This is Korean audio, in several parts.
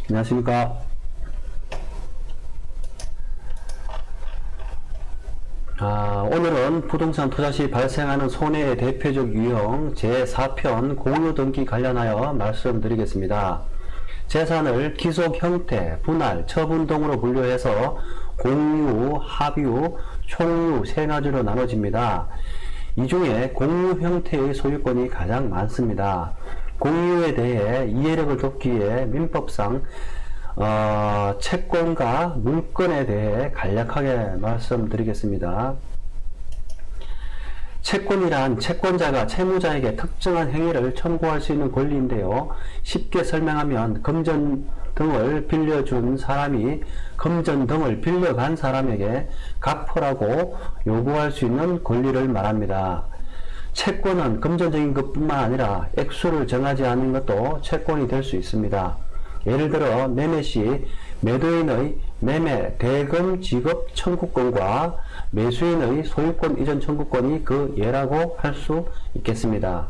안녕하십니까. 오늘은 부동산 투자 시 발생하는 손해의 대표적 유형 제4편 공유등기 관련하여 말씀드리겠습니다. 재산을 기속 형태, 분할, 처분 등으로 분류해서 공유, 합유, 총유 세 가지로 나눠집니다. 이 중에 공유 형태의 소유권이 가장 많습니다. 공유에 대해 이해력을 돕기 위해 민법상 채권과 물권에 대해 간략하게 말씀드리겠습니다. 채권이란 채권자가 채무자에게 특정한 행위를 청구할 수 있는 권리인데요. 쉽게 설명하면 금전 등을 빌려준 사람이 금전 등을 빌려간 사람에게 갚으라고 요구할 수 있는 권리를 말합니다. 채권은 금전적인 것뿐만 아니라 액수를 정하지 않는 것도 채권이 될 수 있습니다. 예를 들어 매매 시 매도인의 매매 대금 지급 청구권과 매수인의 소유권 이전 청구권이 그 예라고 할 수 있겠습니다.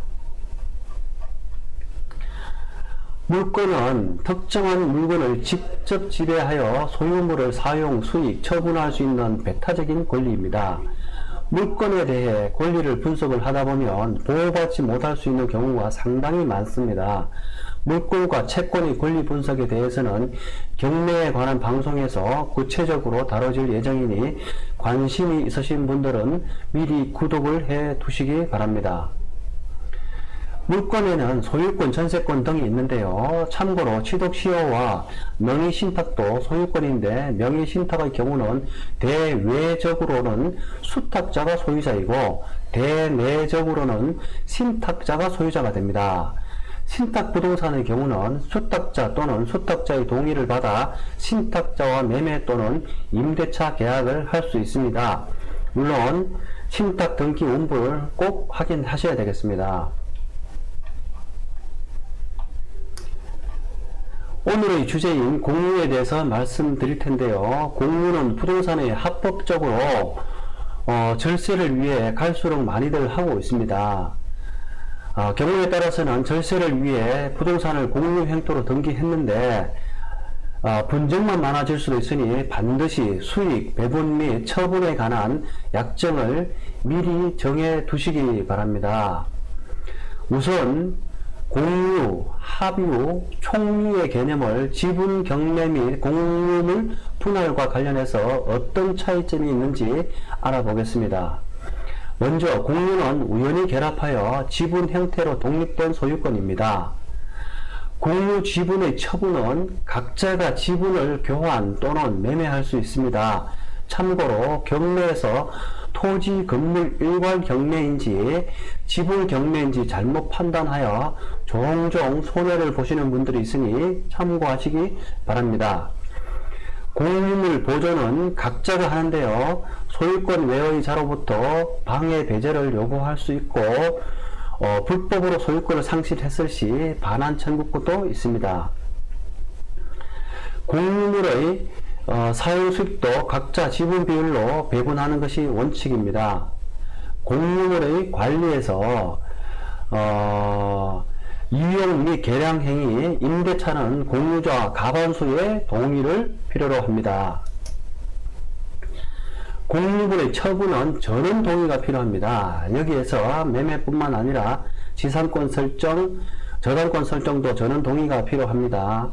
물권은 특정한 물건을 직접 지배하여 소유물을 사용, 수익, 처분할 수 있는 배타적인 권리입니다. 물권에 대해 권리를 분석을 하다 보면 보호받지 못할 수 있는 경우가 상당히 많습니다. 물권과 채권의 권리 분석에 대해서는 경매에 관한 방송에서 구체적으로 다뤄질 예정이니 관심이 있으신 분들은 미리 구독을 해 두시기 바랍니다. 물권에는 소유권, 전세권 등이 있는데요. 참고로 취득시효와 명의신탁도 소유권인데 명의신탁의 경우는 대외적으로는 수탁자가 소유자이고 대내적으로는 신탁자가 소유자가 됩니다. 신탁부동산의 경우는 수탁자 또는 수탁자의 동의를 받아 신탁자와 매매 또는 임대차 계약을 할 수 있습니다. 물론 신탁 등기 원부를 꼭 확인하셔야 되겠습니다. 오늘의 주제인 공유에 대해서 말씀드릴 텐데요. 공유는 부동산에 합법적으로 절세를 위해 갈수록 많이들 하고 있습니다. 경우에 따라서는 절세를 위해 부동산을 공유 행토로 등기했는데 분쟁만 많아질 수도 있으니 반드시 수익, 배분 및 처분에 관한 약정을 미리 정해 두시기 바랍니다. 우선 공유, 합유, 총유의 개념을 지분 경매 및 공유물 분할과 관련해서 어떤 차이점이 있는지 알아보겠습니다. 먼저 공유는 우연히 결합하여 지분 형태로 독립된 소유권입니다. 공유 지분의 처분은 각자가 지분을 교환 또는 매매할 수 있습니다. 참고로 경매에서 토지, 건물 일괄 경매인지 지분 경매인지 잘못 판단하여 종종 손해를 보시는 분들이 있으니 참고하시기 바랍니다. 공유물 보존은 각자가 하는데요. 소유권 외의 자로부터 방해 배제를 요구할 수 있고 불법으로 소유권을 상실했을 시 반환 청구권도 있습니다. 공유물의 사용 수익도 각자 지분 비율로 배분하는 것이 원칙입니다. 공유물의 관리에서 이용 및 개량 행위, 임대차는 공유자 과반수의 동의를 필요로 합니다. 공유물의 처분은 전원 동의가 필요합니다. 여기에서 매매뿐만 아니라 지상권 설정, 저당권 설정도 전원 동의가 필요합니다.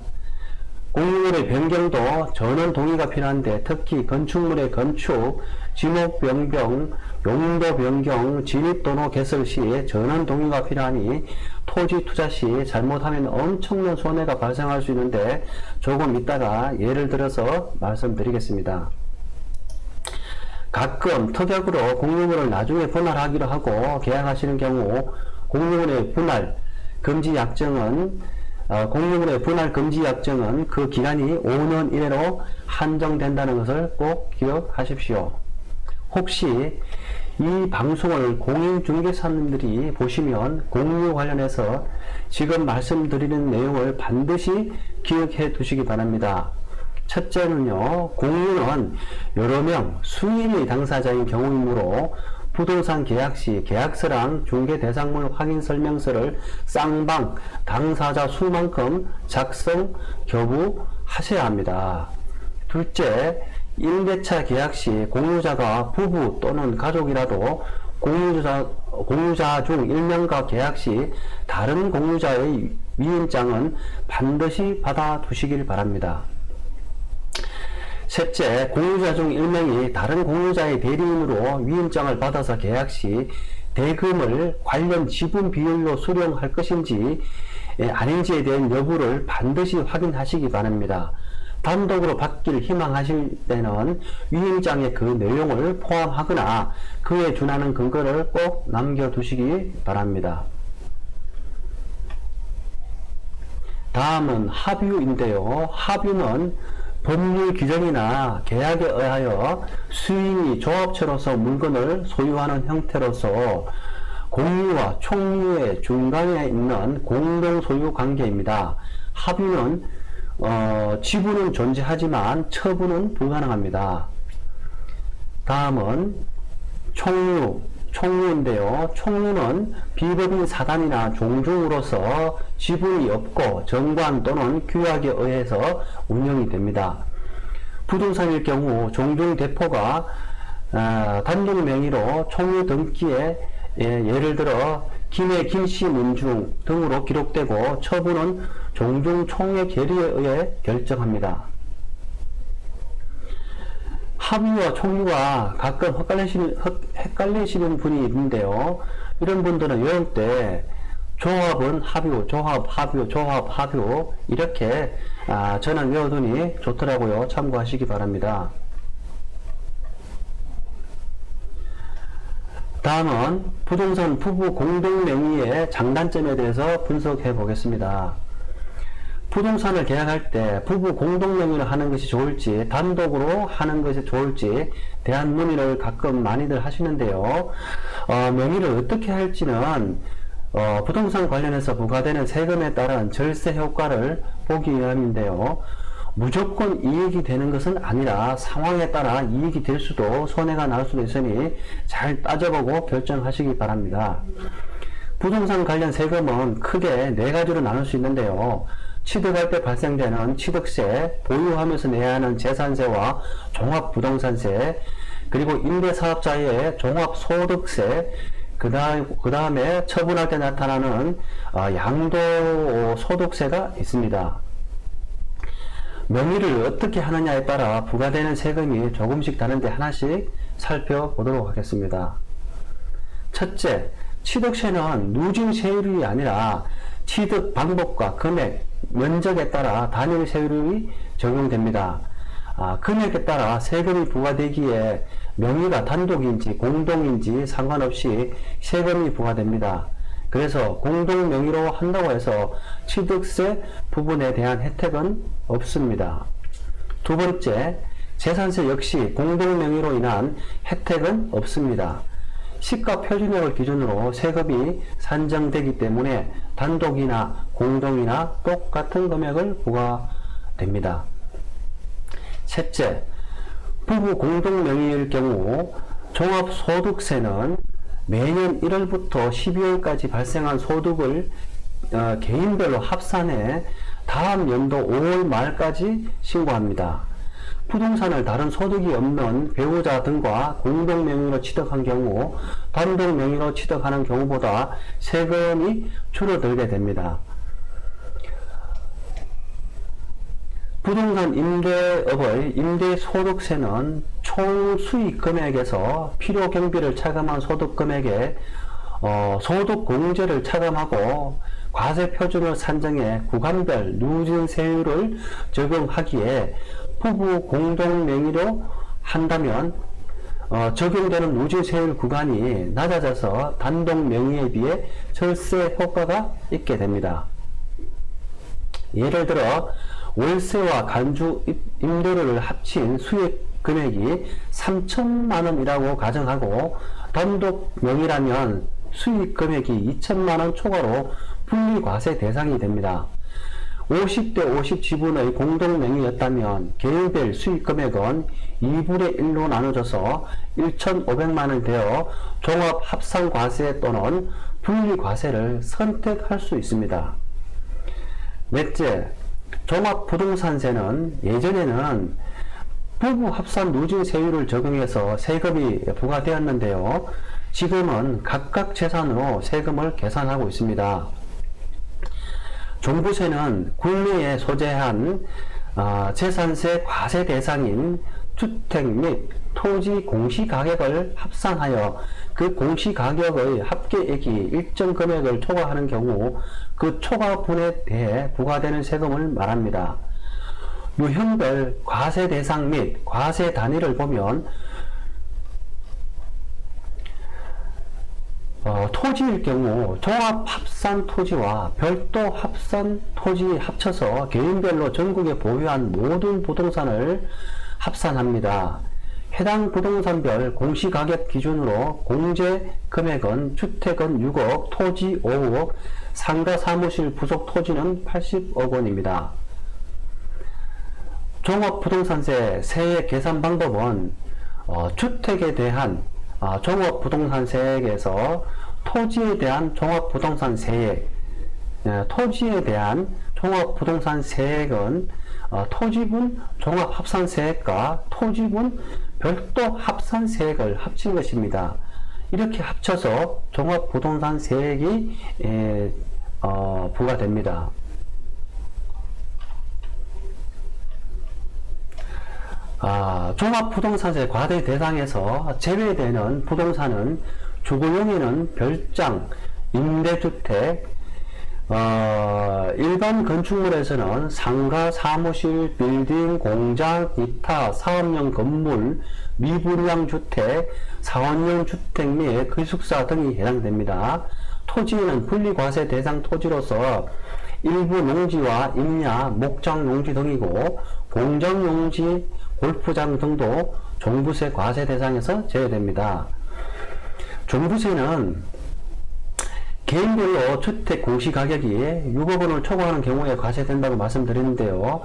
공유물의 변경도 전원 동의가 필요한데 특히 건축물의 건축, 지목 변경, 용도 변경, 진입도로 개설 시 전원 동의가 필요하니 토지 투자 시 잘못하면 엄청난 손해가 발생할 수 있는데 조금 이따가 예를 들어서 말씀드리겠습니다. 가끔 특약으로 공유물을 나중에 분할하기로 하고 계약하시는 경우 공유물의 분할 금지 약정은 공유물의 분할 금지 약정은 그 기간이 5년 이내로 한정된다는 것을 꼭 기억하십시오. 혹시 이 방송을 공인중개사님들이 보시면 공유 관련해서 지금 말씀드리는 내용을 반드시 기억해 두시기 바랍니다. 첫째는요, 공유는 여러 명 수인이 당사자인 경우이므로 부동산 계약 시 계약서랑 중개대상물 확인 설명서를 쌍방 당사자 수만큼 작성 교부하셔야 합니다. 둘째, 임대차 계약 시 공유자가 부부 또는 가족이라도 공유자 중 1명과 계약 시 다른 공유자의 위임장은 반드시 받아두시길 바랍니다. 셋째, 공유자 중 1명이 다른 공유자의 대리인으로 위임장을 받아서 계약 시 대금을 관련 지분 비율로 수령할 것인지 아닌지에 대한 여부를 반드시 확인하시기 바랍니다. 단독으로 받기를 희망하실 때는 위임장에 그 내용을 포함하거나 그에 준하는 근거를 꼭 남겨두시기 바랍니다. 다음은 합유인데요. 합유는 법률 규정이나 계약에 의하여 수인이 조합체로서 물건을 소유하는 형태로서 공유와 총유의 중간에 있는 공동소유 관계입니다. 합유는 지분은 존재하지만 처분은 불가능합니다. 다음은 총유인데요. 총유는 비법인 사단이나 종중으로서 지분이 없고 정관 또는 규약에 의해서 운영이 됩니다. 부동산일 경우 종중 대포가 단독 명의로 총유 등기에 예를 들어 김해 김씨 문중 등으로 기록되고 처분은 종중 총회 결의에 의해 결정합니다. 합유와 총유가 가끔 헷갈리시는 분이 있는데요. 이런 분들은 외울 때 조합은 합유, 조합, 합유, 조합, 합유 이렇게 저는 외워두니 좋더라고요. 참고하시기 바랍니다. 다음은 부동산 부부 공동명의의 장단점에 대해서 분석해 보겠습니다. 부동산을 계약할 때 부부 공동명의로 하는 것이 좋을지 단독으로 하는 것이 좋을지 대한 문의를 가끔 많이들 하시는데요. 명의를 어떻게 할지는 부동산 관련해서 부과되는 세금에 따른 절세 효과를 보기 위함인데요. 무조건 이익이 되는 것은 아니라 상황에 따라 이익이 될 수도 손해가 날 수도 있으니 잘 따져보고 결정하시기 바랍니다. 부동산 관련 세금은 크게 네 가지로 나눌 수 있는데요. 취득할 때 발생되는 취득세, 보유하면서 내야 하는 재산세와 종합부동산세, 그리고 임대사업자의 종합소득세, 그 다음에 처분할 때 나타나는 양도소득세가 있습니다. 명의를 어떻게 하느냐에 따라 부과되는 세금이 조금씩 다른데 하나씩 살펴보도록 하겠습니다. 첫째, 취득세는 누진세율이 아니라 취득 방법과 금액, 면적에 따라 단일 세율이 적용됩니다. 금액에 따라 세금이 부과되기에 명의가 단독인지 공동인지 상관없이 세금이 부과됩니다. 그래서 공동 명의로 한다고 해서 취득세 부분에 대한 혜택은 없습니다. 두 번째, 재산세 역시 공동 명의로 인한 혜택은 없습니다. 시가 표준액을 기준으로 세금이 산정되기 때문에 단독이나 공동이나 똑같은 금액을 부과됩니다. 셋째, 부부 공동 명의일 경우 종합소득세는 매년 1월부터 12월까지 발생한 소득을 개인별로 합산해 다음 연도 5월 말까지 신고합니다. 부동산을 다른 소득이 없는 배우자 등과 공동 명의로 취득한 경우 단독 명의로 취득하는 경우보다 세금이 줄어들게 됩니다. 부동산 임대업의 임대소득세는 총 수익 금액에서 필요 경비를 차감한 소득 금액에 소득 공제를 차감하고 과세 표준을 산정해 구간별 누진세율을 적용하기에 부부 공동 명의로 한다면 적용되는 누진세율 구간이 낮아져서 단독 명의에 비해 절세 효과가 있게 됩니다. 예를 들어 월세와 간주 임대료를 합친 수익 금액이 3천만원이라고 가정하고 단독 명의라면 수익 금액이 2천만원 초과로 분리과세 대상이 됩니다. 50대 50 지분의 공동명의였다면 개인별 수익 금액은 2분의 1로 나눠져서 1,500만원 되어 종합합산과세 또는 분리과세를 선택할 수 있습니다. 넷째, 종합부동산세는 예전에는 부부 합산 누진 세율을 적용해서 세금이 부과되었는데요. 지금은 각각 재산으로 세금을 계산하고 있습니다. 종부세는 국내에 소재한 재산세 과세 대상인 주택 및 토지 공시가격을 합산하여 그 공시가격의 합계액이 일정 금액을 초과하는 경우 그 초과분에 대해 부과되는 세금을 말합니다. 유형별 과세 대상 및 과세 단위를 보면 토지일 경우 종합합산 토지와 별도 합산 토지 합쳐서 개인별로 전국에 보유한 모든 부동산을 합산합니다. 해당 부동산별 공시가격 기준으로 공제 금액은 주택은 6억, 토지 5억, 상가 사무실 부속 토지는 80억 원입니다. 종합부동산세 세액 계산 방법은 주택에 대한 종합부동산세액에서 토지에 대한 종합부동산세액, 토지에 대한 종합부동산세액은 토지분 종합합산세액과 토지분 별도 합산세액을 합친 것입니다. 이렇게 합쳐서 종합부동산세액이 부과됩니다. 종합부동산세 과세 대상에서 제외되는 부동산은 주거용에는 별장, 임대주택, 일반 건축물에서는 상가, 사무실, 빌딩, 공장, 기타, 사업용 건물, 미분양 주택, 사원용 주택 및 기숙사 등이 해당됩니다. 토지는 분리과세 대상 토지로서 일부 농지와 임야, 목장 농지 등이고 공장 용지, 골프장 등도 종부세 과세 대상에서 제외됩니다. 종부세는 개인별로 주택 공시가격이 6억 원을 초과하는 경우에 과세된다고 말씀드렸는데요.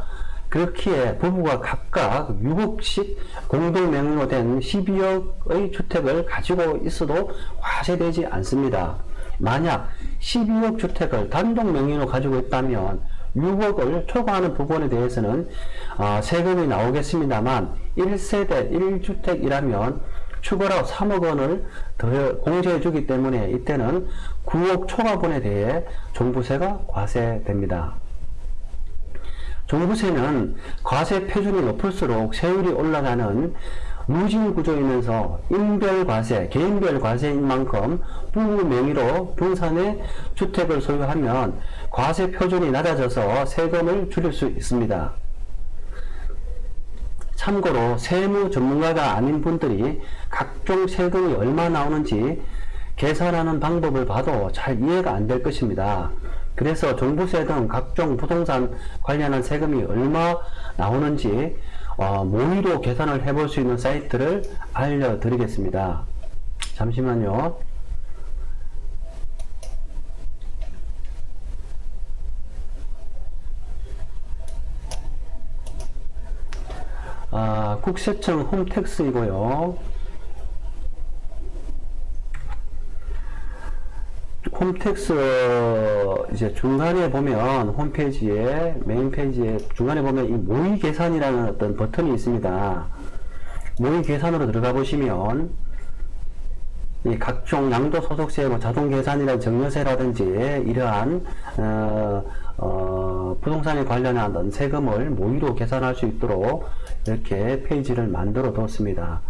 그렇기에 부부가 각각 6억씩 공동명의로 된 12억의 주택을 가지고 있어도 과세되지 않습니다. 만약 12억 주택을 단독 명의로 가지고 있다면 6억을 초과하는 부분에 대해서는 세금이 나오겠습니다만 1세대 1주택이라면 추가로 3억 원을 더 공제해 주기 때문에 이때는 9억 초과분에 대해 종부세가 과세됩니다. 종부세는 과세 표준이 높을수록 세율이 올라가는 누진 구조이면서 인별과세, 개인별 과세인 만큼 부부 명의로 분산의 주택을 소유하면 과세 표준이 낮아져서 세금을 줄일 수 있습니다. 참고로 세무 전문가가 아닌 분들이 각종 세금이 얼마 나오는지 계산하는 방법을 봐도 잘 이해가 안 될 것입니다. 그래서 종부세 등 각종 부동산 관련한 세금이 얼마 나오는지 모의로 계산을 해볼 수 있는 사이트를 알려드리겠습니다. 잠시만요. 국세청 홈택스이고요. 홈택스 이제 중간에 보면 홈페이지에 메인 페이지에 중간에 보면 이 모의 계산이라는 어떤 버튼이 있습니다. 모의 계산으로 들어가 보시면 이 각종 양도소득세, 자동 계산이라는 증여세라든지 이러한 부동산에 관련한 세금을 모의로 계산할 수 있도록 이렇게 페이지를 만들어 뒀습니다.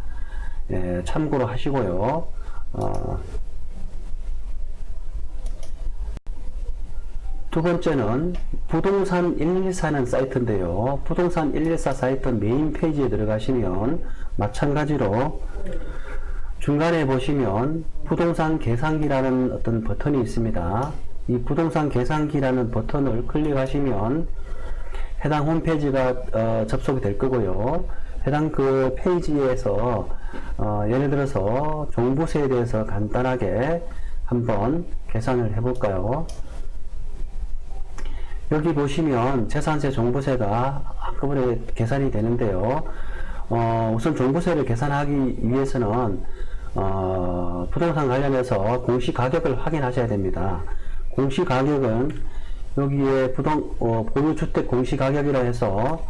참고로 하시고요. 두 번째는 부동산 114는 사이트인데요. 부동산 114 사이트 메인 페이지에 들어가시면 마찬가지로 중간에 보시면 부동산 계산기라는 어떤 버튼이 있습니다. 이 부동산 계산기라는 버튼을 클릭하시면 해당 홈페이지가 접속이 될 거고요. 해당 그 페이지에서 예를 들어서 종부세에 대해서 간단하게 한번 계산을 해볼까요? 여기 보시면 재산세 종부세가 한꺼번에 계산이 되는데요. 우선 종부세를 계산하기 위해서는 부동산 관련해서 공시가격을 확인하셔야 됩니다. 공시가격은 여기에 보유주택 공시가격이라 해서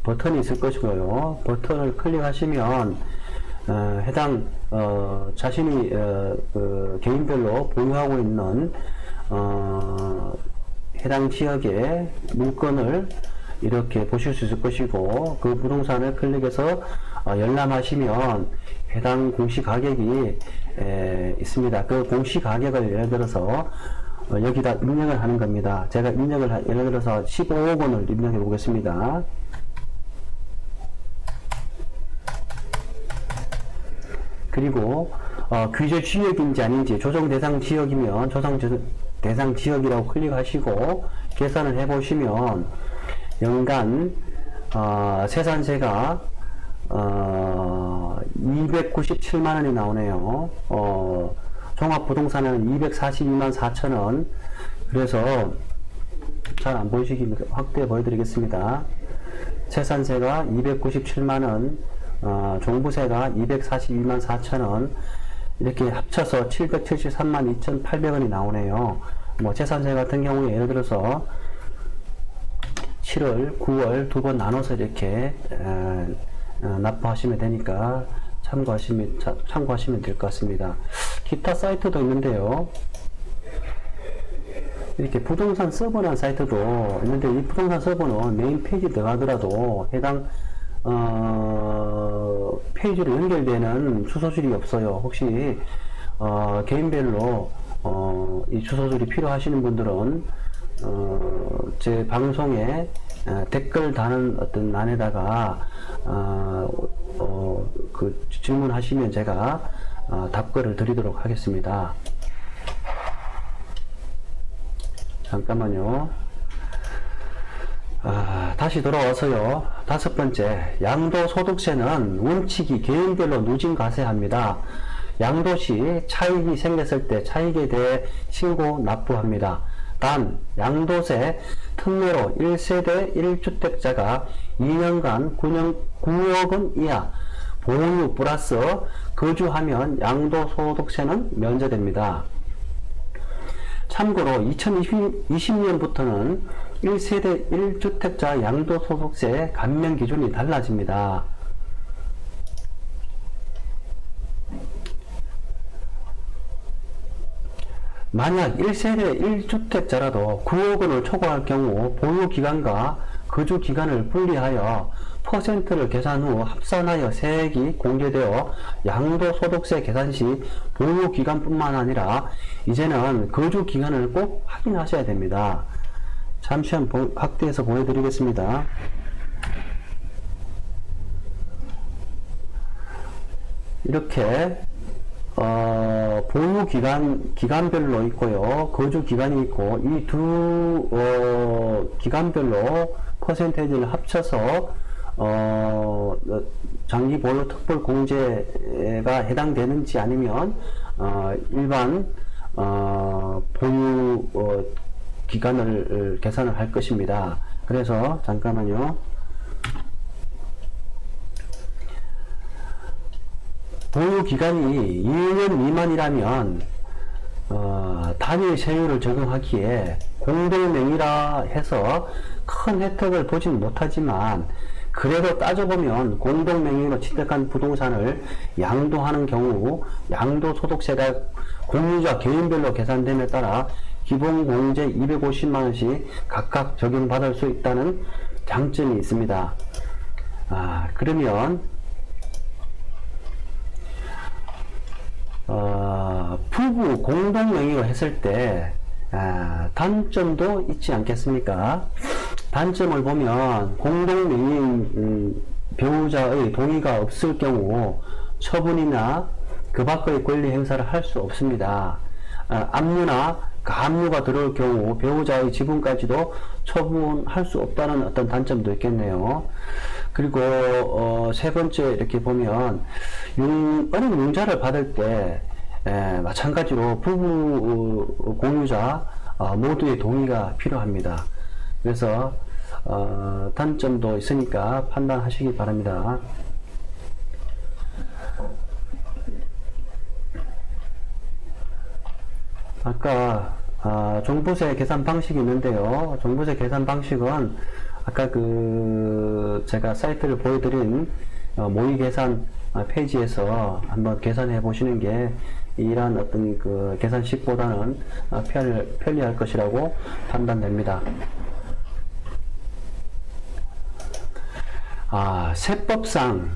버튼이 있을 것이고요. 버튼을 클릭하시면 해당 자신이 개인별로 보유하고 있는 해당 지역의 물건을 이렇게 보실 수 있을 것이고, 그 부동산을 클릭해서 열람하시면 해당 공시가격이 있습니다. 그 공시가격을 예를 들어서 여기다 입력을 하는 겁니다. 제가 예를 들어서 15억 원을 입력해 보겠습니다. 그리고 규제 지역인지 아닌지, 조정 대상 지역이면 조정 대상 지역이라고 클릭하시고 계산을 해 보시면 연간 세산세가 297만 원이 나오네요. 종합부동산은 242만 4천 원. 그래서 잘 안 보이시기면 확대 보여드리겠습니다. 세산세가 297만 원, 종부세가 242만 4천 원, 이렇게 합쳐서 773만 2,800원이 나오네요. 뭐 재산세 같은 경우에 예를 들어서 7월, 9월 두 번 나눠서 이렇게 납부하시면 되니까 참고하시면 될 것 같습니다. 기타 사이트도 있는데요. 이렇게 부동산 서버라는 사이트도 있는데, 이 부동산 서버는 메인 페이지 들어가더라도 해당 페이지로 연결되는 주소줄이 없어요. 혹시 개인별로 이 주소줄이 필요하시는 분들은 제 방송에 댓글 다는 어떤 란에다가 그 질문하시면 제가 답글을 드리도록 하겠습니다. 잠깐만요. 다시 돌아와서요. 다섯 번째, 양도소득세는 원칙이 개인별로 누진과세합니다. 양도시 차익이 생겼을 때 차익에 대해 신고 납부합니다. 단 양도세 특례로 1세대 1주택자가 2년간 9억 원 이하 보유 플러스 거주하면 양도소득세는 면제됩니다. 참고로 2020년부터는 1세대 1주택자 양도소득세 감면 기준이 달라집니다. 만약 1세대 1주택자라도 9억 원을 초과할 경우 보유기간과 거주기간을 분리하여 퍼센트를 계산 후 합산하여 세액이 공개되어 양도소득세 계산 시 보유기간뿐만 아니라 이제는 거주기간을 꼭 확인하셔야 됩니다. 잠시 확대해서 보여드리겠습니다. 이렇게 보유 기간별로 있고요, 거주 기간이 있고, 이 두 기간별로 퍼센테이지를 합쳐서 장기 보유 특별 공제가 해당되는지 아니면 일반 보유 기간을 계산을 할 것입니다. 그래서 잠깐만요. 보유 기간이 2년 미만이라면 단일 세율을 적용하기에 공동명의라 해서 큰 혜택을 보진 못하지만, 그래도 따져보면 공동명의로 취득한 부동산을 양도하는 경우 양도소득세가 공유자 개인별로 계산됨에 따라 기본공제 250만원씩 각각 적용받을 수 있다는 장점이 있습니다. 그러면 부부 공동명의로 했을 때 단점도 있지 않겠습니까? 단점을 보면 공동명의인 배우자의 동의가 없을 경우 처분이나 그 밖의 권리 행사를 할 수 없습니다. 압류나 가압류가 들어올 경우 배우자의 지분까지도 처분할 수 없다는 어떤 단점도 있겠네요. 그리고 세 번째, 이렇게 보면 은행 융자를 받을 때 마찬가지로 부부 공유자 모두의 동의가 필요합니다. 그래서 단점도 있으니까 판단하시기 바랍니다. 아까 종부세 계산 방식이 있는데요. 종부세 계산 방식은 아까 제가 사이트를 보여드린 모의 계산 페이지에서 한번 계산해 보시는 게 이러한 어떤 계산식보다는 편리할 것이라고 판단됩니다. 세법상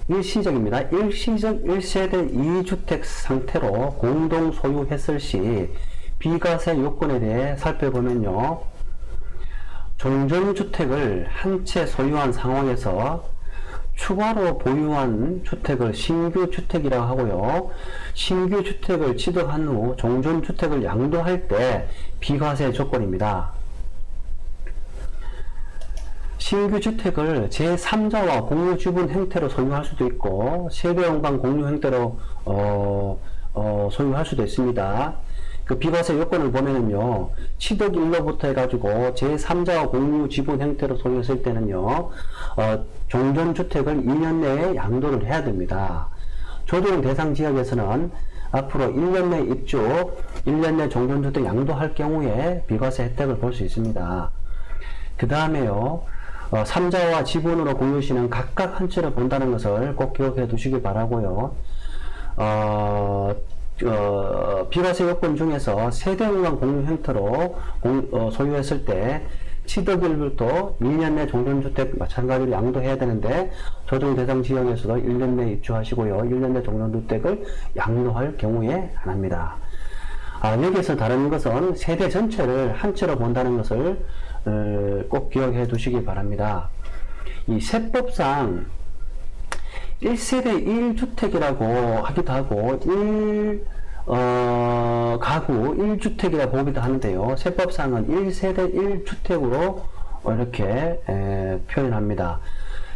일시적입니다. 일시적 1세대 2주택 상태로 공동 소유했을 시 비과세 요건에 대해 살펴보면요. 종전주택을 한 채 소유한 상황에서 추가로 보유한 주택을 신규주택이라고 하고요. 신규주택을 취득한 후 종전주택을 양도할 때 비과세 조건입니다. 신규주택을 제3자와 공유지분 형태로 소유할 수도 있고 세대원간 공유 형태로 소유할 수도 있습니다. 그 비과세 요건을 보면은요, 취득일로부터 해가지고 제3자와 공유 지분 형태로 소유했을 때는요, 종전주택을 2년 내에 양도를 해야 됩니다. 조정 대상 지역에서는 앞으로 1년 내 입주, 1년 내 종전주택 양도할 경우에 비과세 혜택을 볼 수 있습니다. 그 다음에요, 3자와 지분으로 공유 시는 각각 한 채를 본다는 것을 꼭 기억해 두시기 바라고요. 비과세 요건 중에서 세대원간 공유 형태로 소유했을 때 취득일부터 2년 내 종전주택 마찬가지로 양도해야 되는데 조정 대상 지역에서도 1년 내에 입주하시고요. 1년 내 종전주택을 양도할 경우에 한합니다. 여기에서 다른 것은 세대 전체를 한 채로 본다는 것을 꼭 기억해 두시기 바랍니다. 이 세법상 1세대 1주택이라고 하기도 하고 가구 1주택이라고 보기도 하는데요. 세법상은 1세대 1주택으로 이렇게 표현합니다.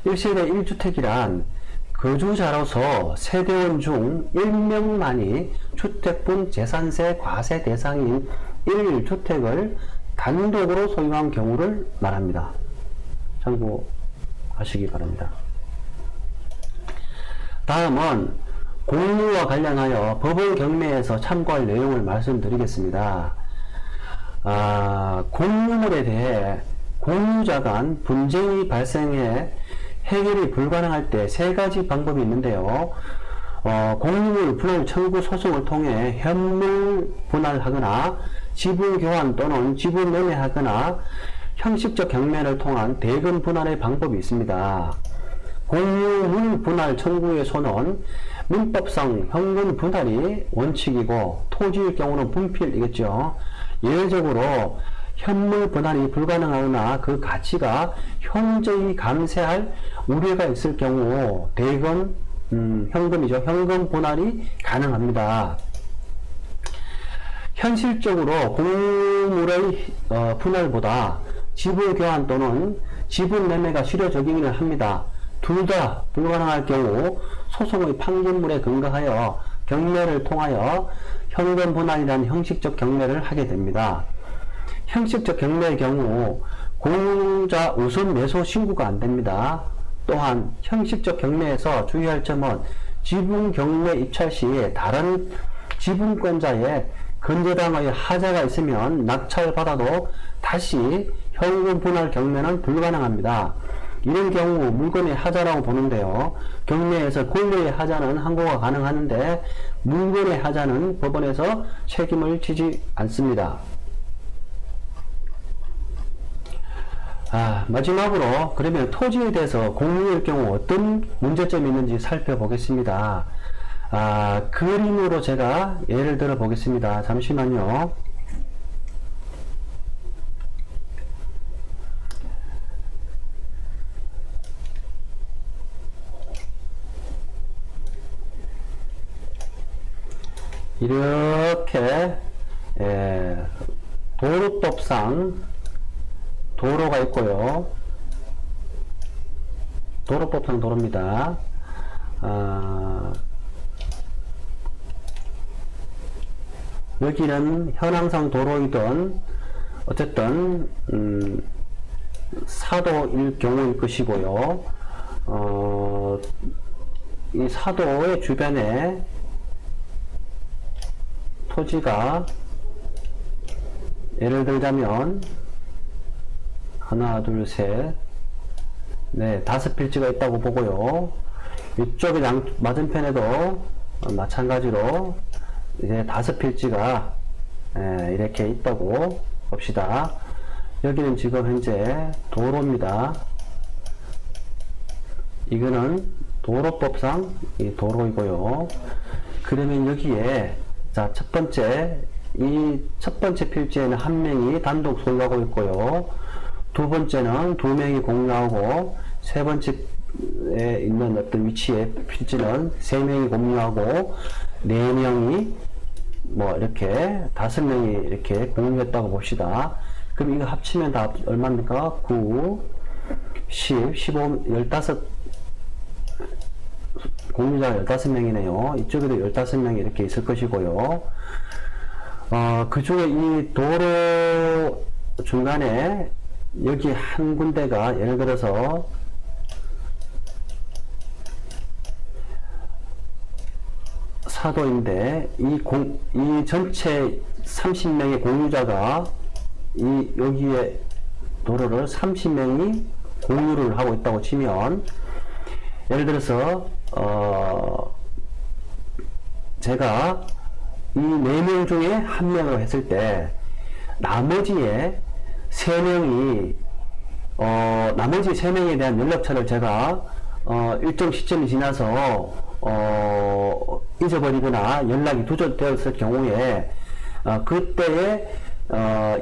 1세대 1주택이란 거주자로서 세대원 중 1명만이 주택분 재산세 과세 대상인 1주택을 단독으로 소유한 경우를 말합니다. 참고하시기 바랍니다. 다음은 공유와 관련하여 법원 경매에서 참고할 내용을 말씀드리겠습니다. 공유물에 대해 공유자 간 분쟁이 발생해 해결이 불가능할 때 세 가지 방법이 있는데요. 공유물 분할 청구 소송을 통해 현물 분할하거나 지분 교환 또는 지분 매매하거나 형식적 경매를 통한 대금 분할의 방법이 있습니다. 공유물 분할 청구에서는 민법상 현금 분할이 원칙이고 토지일 경우는 분필이겠죠. 예외적으로 현물 분할이 불가능하거나 그 가치가 현저히 감소할 우려가 있을 경우 대금, 현금이죠. 현금 분할이 가능합니다. 현실적으로 공유물의 분할보다 지분 교환 또는 지분 매매가 실효적이기는 합니다. 둘 다 불가능할 경우 소송의 판결물에 근거하여 경매를 통하여 현금 분할이라는 형식적 경매를 하게 됩니다. 형식적 경매의 경우 공유자 우선 매수 신고가 안 됩니다. 또한 형식적 경매에서 주의할 점은 지분 경매 입찰 시에 다른 지분권자의 건재당의 하자가 있으면 낙찰받아도 다시 현금 분할 경매는 불가능합니다. 이런 경우 물건의 하자라고 보는데요. 경매에서 권리의 하자는 항고가 가능하는데 물건의 하자는 법원에서 책임을 지지 않습니다. 마지막으로 그러면 토지에 대해서 공유일 경우 어떤 문제점이 있는지 살펴보겠습니다. 그림으로 제가 예를 들어 보겠습니다. 잠시만요. 이렇게 도로법상 도로가 있고요. 도로법상 도로입니다. 여기는 현황상 도로이든 어쨌든 사도일 경우일 것이고요. 이 사도의 주변에 토지가 예를 들자면 하나, 둘, 셋, 네, 5필지가 있다고 보고요. 이쪽에 맞은편에도 마찬가지로 이제 5필지가 이렇게 있다고 봅시다. 여기는 지금 현재 도로입니다. 이거는 도로법상 이 도로이고요. 그러면 여기에 자, 첫 번째 필지에는 한 명이 단독 소유하고 있고요. 두 번째는 두 명이 공유하고, 세 번째에 있는 어떤 위치의 필지는 세 명이 공유하고, 네 명이 뭐 이렇게 5명이 이렇게 공유했다고 봅시다. 그럼 이거 합치면 다 얼마입니까? 9, 10, 15, 15 공유자가 15명이네요. 이쪽에도 15명이 이렇게 있을 것이고요. 그 중에 이 도로 중간에 여기 한 군데가 예를 들어서 사도인데 이 전체 30명의 공유자가 여기에 도로를 30명이 공유를 하고 있다고 치면, 예를 들어서 제가 이 4명 중에 1명으로 했을 때 나머지의 3명이 나머지 3명에 대한 연락처를 제가 일정 시점이 지나서 잊어버리거나 연락이 두절되었을 경우에 그때에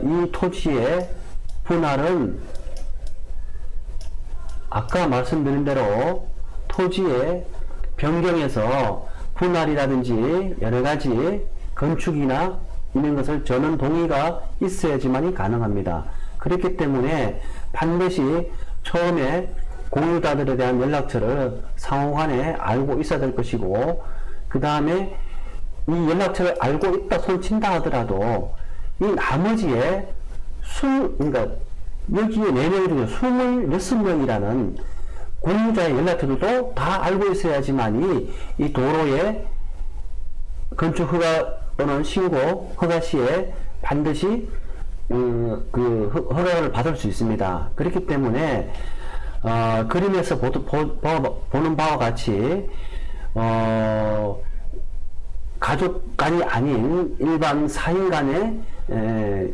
이 토지의 분할은 아까 말씀드린 대로 토지의 변경에서 분할이라든지 여러가지 건축이나 이런 것을 전원 동의가 있어야지만이 가능합니다. 그렇기 때문에 반드시 처음에 공유자들에 대한 연락처를 상호간에 알고 있어야 될 것이고, 그 다음에 이 연락처를 알고 있다 손친다 하더라도 이 나머지의 그러니까 여기에 4명 중에 26명이라는 공유자의 연락처들도 다 알고 있어야지만이 이 도로의 건축 허가 또는 신고 허가 시에 반드시 그 허가를 받을 수 있습니다. 그렇기 때문에 그림에서 보는 바와 같이 가족 간이 아닌 일반 사인 간의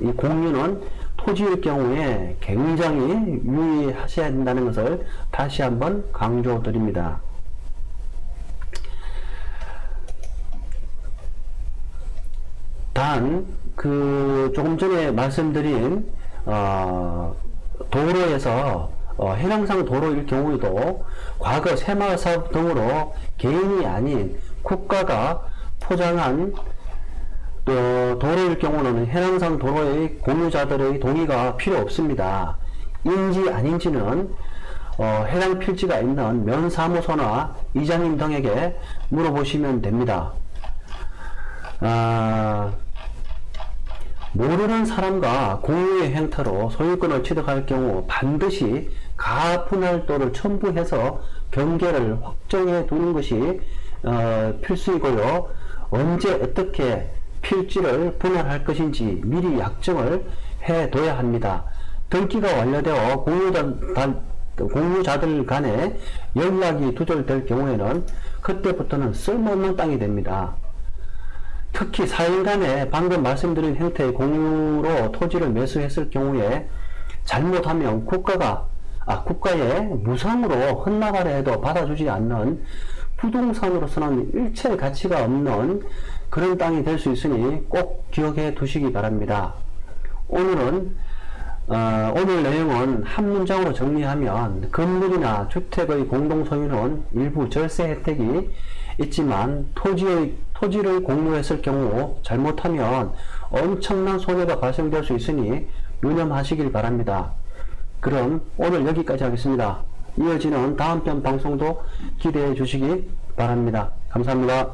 이 공유는 토지일 경우에 굉장히 유의하셔야 된다는 것을 다시 한번 강조드립니다. 단, 조금 전에 말씀드린, 도로에서, 해당상 도로일 경우에도 과거 새마을사업 등으로 개인이 아닌 국가가 포장한 도로일 경우는 해당상 도로의 공유자들의 동의가 필요 없습니다. 인지 아닌지는 해당 필지가 있는 면사무소나 이장님 등에게 물어보시면 됩니다. 모르는 사람과 공유의 행태로 소유권을 취득할 경우 반드시 가분할도를 첨부해서 경계를 확정해 두는 것이 필수이고요. 언제 어떻게 필지를 분할할 것인지 미리 약정을 해둬야 합니다. 등기가 완료되어 공유자들 간에 연락이 두절될 경우에는 그때부터는 쓸모없는 땅이 됩니다. 특히 사인 간에 방금 말씀드린 형태의 공유로 토지를 매수했을 경우에 잘못하면 국가에 무상으로 헛나가려 해도 받아주지 않는 부동산으로서는 일체 가치가 없는 그런 땅이 될 수 있으니 꼭 기억해 두시기 바랍니다. 오늘 내용은 한 문장으로 정리하면 건물이나 주택의 공동소유는 일부 절세 혜택이 있지만 토지를 공유했을 경우 잘못하면 엄청난 손해가 발생될 수 있으니 유념하시길 바랍니다. 그럼 오늘 여기까지 하겠습니다. 이어지는 다음 편 방송도 기대해 주시기 바랍니다. 감사합니다.